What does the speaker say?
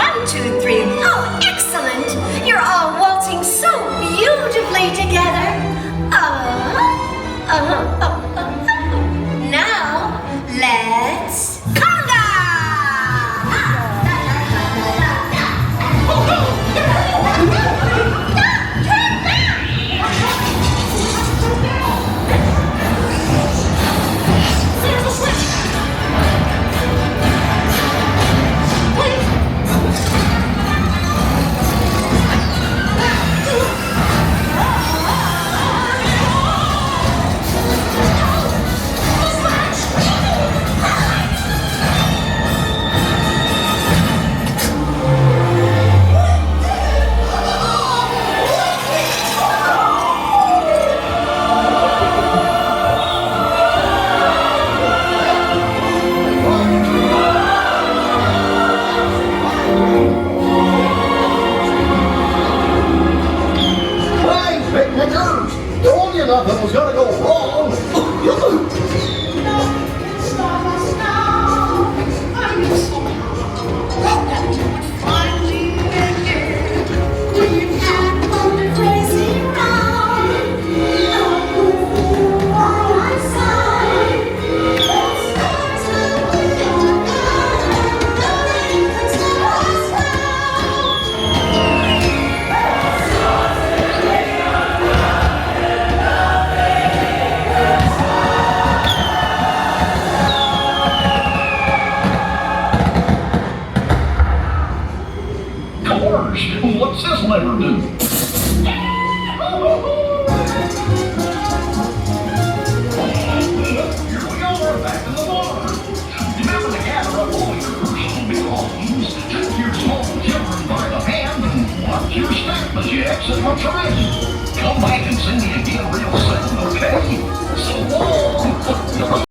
1, 2, 3. Oh, excellent! You're all waltzing so beautifully together. Now, let's conga! Told you nothing was gonna go wrong. What's this lever do? Here we are, back in the water. Remember to gather up all your personal belongings, take your small children by the hand, and watch your step as you exit the train. Come back and see me again real soon.